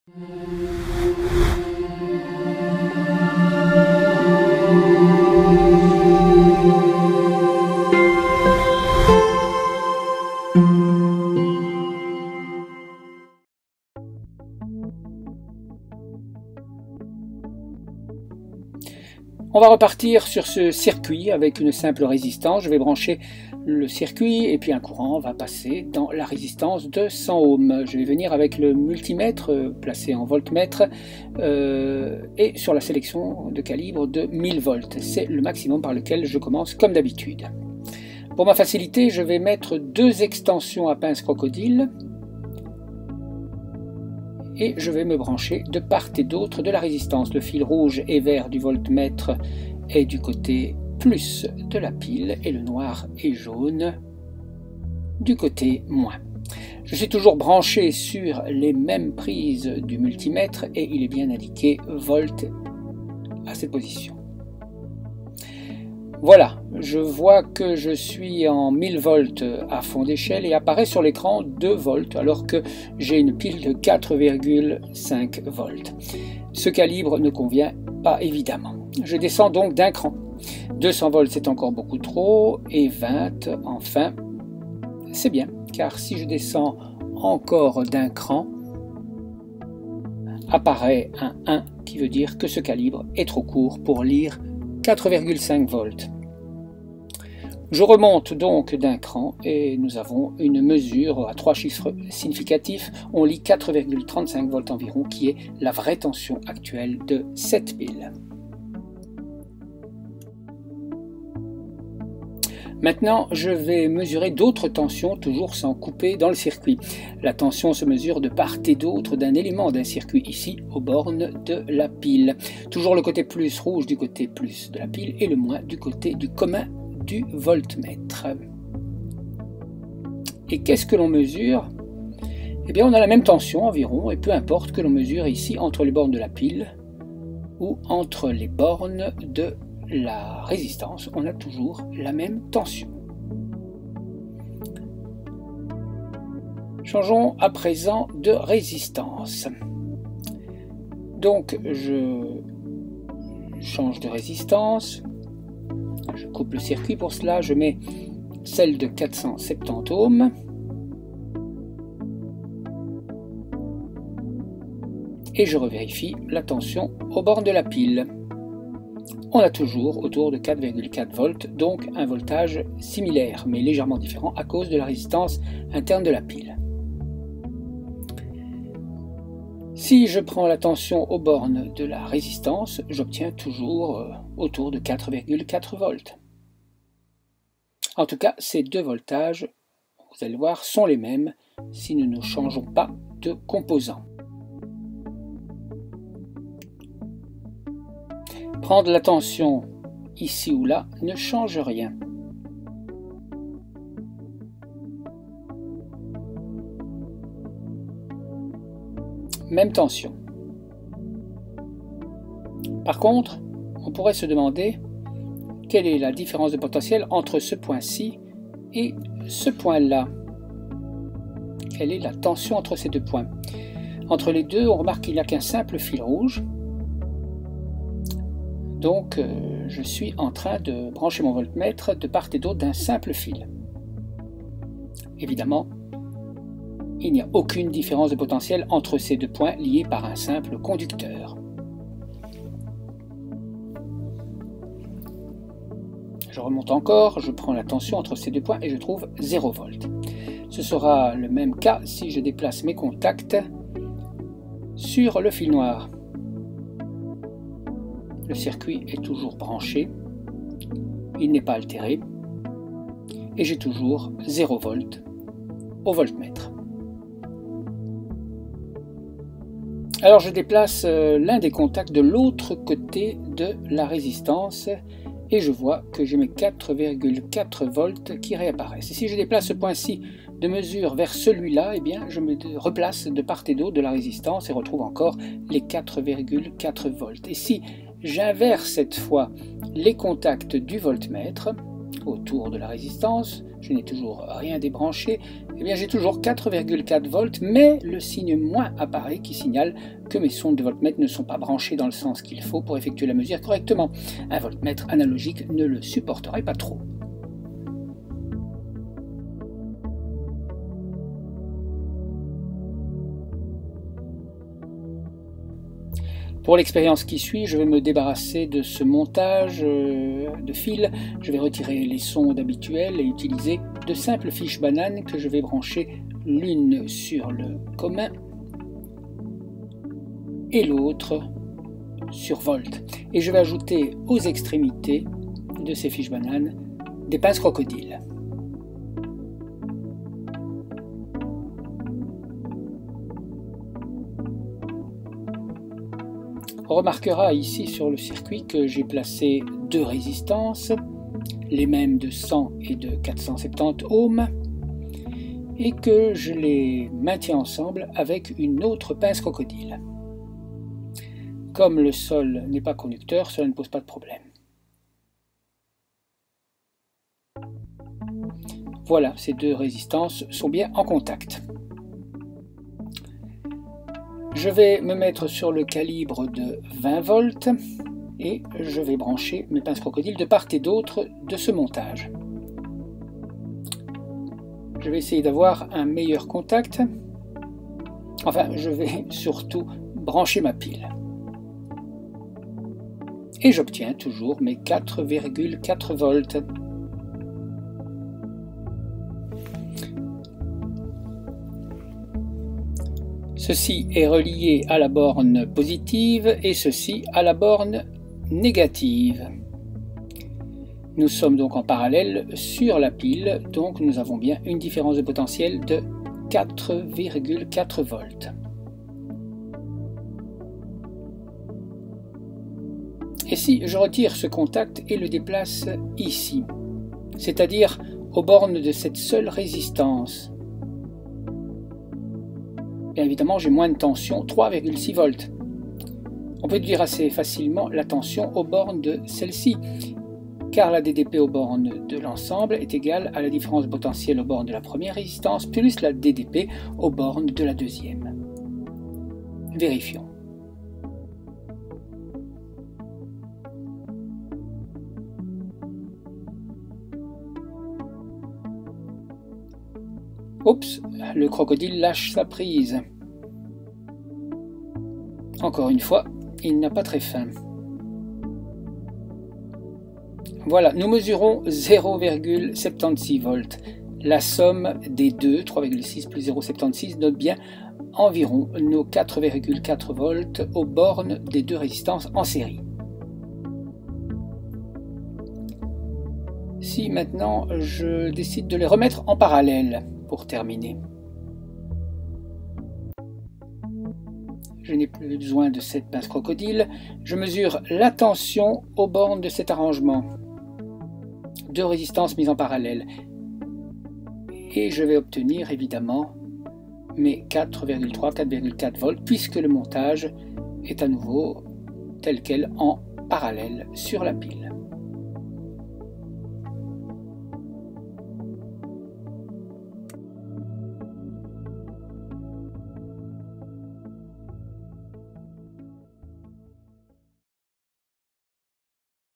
On va repartir sur ce circuit avec une simple résistance. Je vais brancher le circuit et puis un courant va passer dans la résistance de 100 ohms. Je vais venir avec le multimètre placé en voltmètre et sur la sélection de calibre de 1000 volts. C'est le maximum par lequel je commence comme d'habitude. Pour ma facilité, je vais mettre deux extensions à pince crocodile et je vais me brancher de part et d'autre de la résistance. Le fil rouge et vert du voltmètre est du côté plus de la pile et le noir et jaune du côté moins. Je suis toujours branché sur les mêmes prises du multimètre et il est bien indiqué volt à cette position. Voilà, je vois que je suis en 1000 volts à fond d'échelle et apparaît sur l'écran 2 volts alors que j'ai une pile de 4,5 volts. Ce calibre ne convient pas évidemment. Je descends donc d'un cran. 200 volts c'est encore beaucoup trop et 20 enfin c'est bien car si je descends encore d'un cran apparaît un 1 qui veut dire que ce calibre est trop court pour lire 4,5 volts. Je remonte donc d'un cran et nous avons une mesure à 3 chiffres significatifs. On lit 4,35 volts environ qui est la vraie tension actuelle de cette pile. Maintenant, je vais mesurer d'autres tensions, toujours sans couper dans le circuit. La tension se mesure de part et d'autre d'un élément d'un circuit, ici aux bornes de la pile. Toujours le côté plus rouge du côté plus de la pile et le moins du côté du commun du voltmètre. Et qu'est-ce que l'on mesure? Eh bien, on a la même tension environ, et peu importe que l'on mesure ici entre les bornes de la pile ou entre les bornes de la résistance, on a toujours la même tension. Changeons à présent de résistance. Donc je change de résistance, je coupe le circuit pour cela, je mets celle de 470 ohms. Et je revérifie la tension aux bornes de la pile. On a toujours autour de 4,4 volts, donc un voltage similaire, mais légèrement différent à cause de la résistance interne de la pile. Si je prends la tension aux bornes de la résistance, j'obtiens toujours autour de 4,4 volts. En tout cas, ces deux voltages, vous allez voir, sont les mêmes si nous ne changeons pas de composant. Prendre la tension ici ou là ne change rien. Même tension. Par contre, on pourrait se demander quelle est la différence de potentiel entre ce point-ci et ce point-là. Quelle est la tension entre ces deux points? Entre les deux, on remarque qu'il n'y a qu'un simple fil rouge. Donc, je suis en train de brancher mon voltmètre de part et d'autre d'un simple fil. Évidemment, il n'y a aucune différence de potentiel entre ces deux points liés par un simple conducteur. Je remonte encore, je prends la tension entre ces deux points et je trouve 0 volts. Ce sera le même cas si je déplace mes contacts sur le fil noir. Le circuit est toujours branché, il n'est pas altéré et j'ai toujours 0 volts au voltmètre. Alors je déplace l'un des contacts de l'autre côté de la résistance et je vois que j'ai mes 4,4 volts qui réapparaissent. Et si je déplace ce point-ci de mesure vers celui-là, eh bien je me replace de part et d'autre de la résistance et retrouve encore les 4,4 volts. Et si j'inverse cette fois les contacts du voltmètre, autour de la résistance, je n'ai toujours rien débranché, eh bien j'ai toujours 4,4 volts, mais le signe moins apparaît qui signale que mes sondes de voltmètre ne sont pas branchées dans le sens qu'il faut pour effectuer la mesure correctement. Un voltmètre analogique ne le supporterait pas trop. Pour l'expérience qui suit, je vais me débarrasser de ce montage de fil. Je vais retirer les sondes habituelles et utiliser de simples fiches bananes que je vais brancher l'une sur le commun et l'autre sur volt. Et je vais ajouter aux extrémités de ces fiches bananes des pinces crocodiles. On remarquera ici sur le circuit que j'ai placé deux résistances, les mêmes de 100 et de 470 ohms, et que je les maintiens ensemble avec une autre pince crocodile. Comme le sol n'est pas conducteur, cela ne pose pas de problème. Voilà, ces deux résistances sont bien en contact. Je vais me mettre sur le calibre de 20 volts et je vais brancher mes pinces crocodiles de part et d'autre de ce montage. Je vais essayer d'avoir un meilleur contact. Enfin, je vais surtout brancher ma pile. Et j'obtiens toujours mes 4,4 volts. Ceci est relié à la borne positive et ceci à la borne négative. Nous sommes donc en parallèle sur la pile, donc nous avons bien une différence de potentiel de 4,4 volts. Et si je retire ce contact et le déplace ici, c'est-à-dire aux bornes de cette seule résistance, bien évidemment, j'ai moins de tension, 3,6 volts. On peut dire assez facilement la tension aux bornes de celle-ci, car la DDP aux bornes de l'ensemble est égale à la différence potentielle aux bornes de la première résistance plus la DDP aux bornes de la deuxième. Vérifions. Oups, le crocodile lâche sa prise. Encore une fois, il n'a pas très faim. Voilà, nous mesurons 0,76 volts. La somme des deux, 3,6 plus 0,76, donne bien environ nos 4,4 volts aux bornes des deux résistances en série. Si maintenant je décide de les remettre en parallèle pour terminer. Je n'ai plus besoin de cette pince crocodile. Je mesure la tension aux bornes de cet arrangement. Deux résistances mises en parallèle. Et je vais obtenir évidemment mes 4,3, 4,4 volts puisque le montage est à nouveau tel quel en parallèle sur la pile.